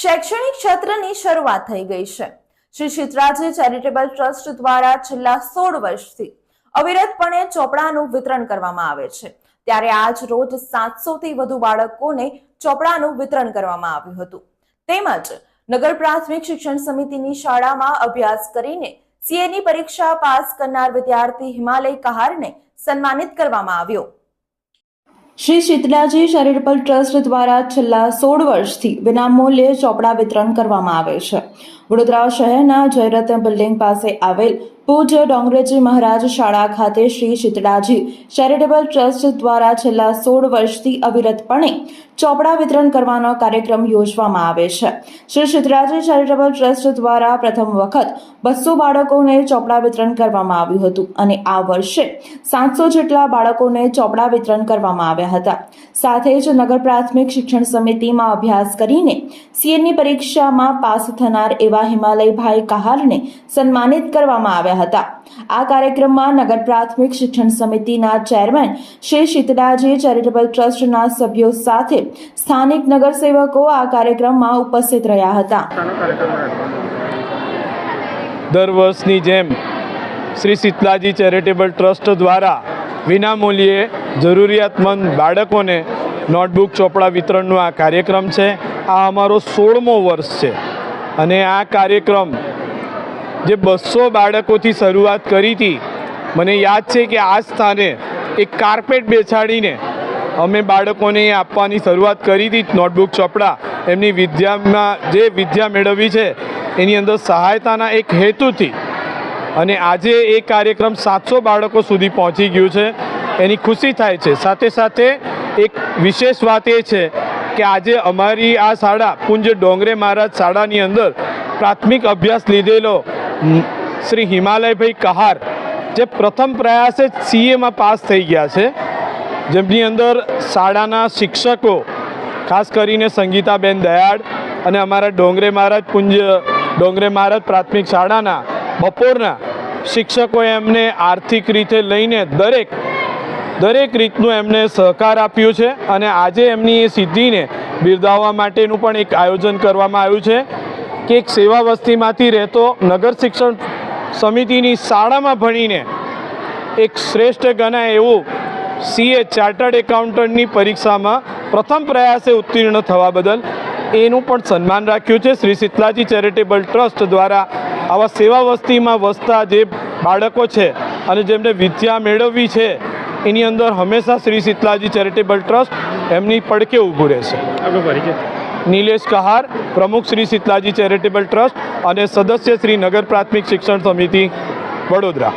શૈક્ષણિક ક્ષેત્રની શરૂઆત થઈ ગઈ છે। શ્રી શીતળાજી ચેરિટેબલ ટ્રસ્ટ દ્વારા છેલ્લા 16 વર્ષથી અવિરતપણે ચોપડાનું વિતરણ કરવામાં આવે છે। ત્યારે આજ રોજ 700 થી વધુ બાળકોને ચોપડાનું વિતરણ કરવામાં આવ્યું હતું। તેમજ નગર પ્રાથમિક શિક્ષણ સમિતિની શાળામાં અભ્યાસ કરીને સીએની પરીક્ષા પાસ કરનાર વિદ્યાર્થી હિમાલય કહારને સન્માનિત કરવામાં આવ્યો। શ્રી શીતળાજી ચેરિટેબલ ટ્રસ્ટ દ્વારા છેલ્લા 16 વર્ષથી વિનામૂલ્યે ચોપડા વિતરણ કરવામાં આવે છે। વડોદરા શહેરના જયરત્ન બિલ્ડિંગ પાસે આવેલ પૂજ્ય ડોંગરેજી મહારાજ શાળા ખાતે શ્રી શીતળાજી ચેરિટેબલ ટ્રસ્ટ દ્વારા છેલ્લા 16 વર્ષથી અવિરતપણે ચોપડા વિતરણ કરવાનો કાર્યક્રમ યોજવામાં આવે છે। શ્રી શીતળાજી ચેરિટેબલ ટ્રસ્ટ દ્વારા પ્રથમ વખત 200 બાળકોને ચોપડા વિતરણ કરવામાં આવ્યું હતું અને આ વર્ષે 700 જેટલા બાળકોને ચોપડા વિતરણ કરવામાં આવ્યા હતા। સાથે જ નગર પ્રાથમિક શિક્ષણ સમિતિમાં અભ્યાસ કરીને સીએની પરીક્ષામાં પાસ થનાર એવા હિમાલયભાઈ કહારને સન્માનિત કરવામાં આવ્યા હતા। આ કાર્યક્રમમાં નગર પ્રાથમિક શિક્ષણ સમિતિના ચેરમેન શ્રી શીતળાજી ચેરિટેબલ ટ્રસ્ટના સભ્યો સાથે સ્થાનિક નગરસેવકો આ કાર્યક્રમમાં ઉપસ્થિત રહ્યા હતા। દર વર્ષની જેમ શ્રી શીતળાજી ચેરિટેબલ ટ્રસ્ટ દ્વારા વિનામૂલ્યે જરૂરિયાતમંદ બાળકોને નોટબુક ચોપડા વિતરણનો આ કાર્યક્રમ છે। આ અમારો 16મો વર્ષ છે અને આ કાર્યક્રમ જે 200 બાળકોથી શરૂઆત કરી હતી, મને યાદ છે કે આ સ્થાને એક કાર્પેટ બેસાડીને અમે બાળકોને આપવાની શરૂઆત કરી હતી નોટબુક ચોપડા એમની વિદ્યામાં જે વિદ્યા મેળવી છે એની અંદર સહાયતાના એક હેતુથી। અને આજે એ કાર્યક્રમ 700 બાળકો સુધી પહોંચી ગયું છે, એની ખુશી થાય છે। સાથે સાથે એક વિશેષ વાત એ છે કે આજે અમારી આ શાળા પૂજ્ય ડોંગરે મહારાજ શાળાની અંદર પ્રાથમિક અભ્યાસ લીધેલો શ્રી હિમાલયભાઈ કહાર જે પ્રથમ પ્રયાસે સીએમાં પાસ થઈ ગયા છે, જેમની અંદર શાળાના શિક્ષકો ખાસ કરીને સંગીતાબેન દયાળ અને અમારા ડોંગરે મહારાજ પૂજ્ય ડોંગરે મહારાજ પ્રાથમિક શાળાના બપોરના શિક્ષકોએ એમને આર્થિક રીતે લઈને દરેક રીતનું એમને સહકાર આપ્યું છે અને આજે એમની એ સિદ્ધિને બિરદાવવા માટેનું પણ એક આયોજન કરવામાં આવ્યું છે કે એક સેવા વસ્તીમાંથી રહેતો નગર શિક્ષણ સમિતિની શાળામાં ભણીને એક શ્રેષ્ઠ ગણાય એવું સીએ ચાર્ટર્ડ એકાઉન્ટન્ટની પરીક્ષામાં પ્રથમ પ્રયાસે ઉત્તીર્ણ થવા બદલ એનું પણ સન્માન રાખ્યું છે। શ્રી શીતળાજી ચેરિટેબલ ટ્રસ્ટ દ્વારા આવા સેવા વસ્તીમાં વસતા જે બાળકો છે અને જેમને વિદ્યા મેળવવી છે એની અંદર હંમેશા શ્રી શીતળાજી ચેરિટેબલ ટ્રસ્ટ એમની પડખે ઊભું રહેશે। નિલેશ કહાર, પ્રમુખ શ્રી શીતળાજી ચેરિટેબલ ટ્રસ્ટ અને સદસ્ય શ્રી નગર પ્રાથમિક શિક્ષણ સમિતિ વડોદરા।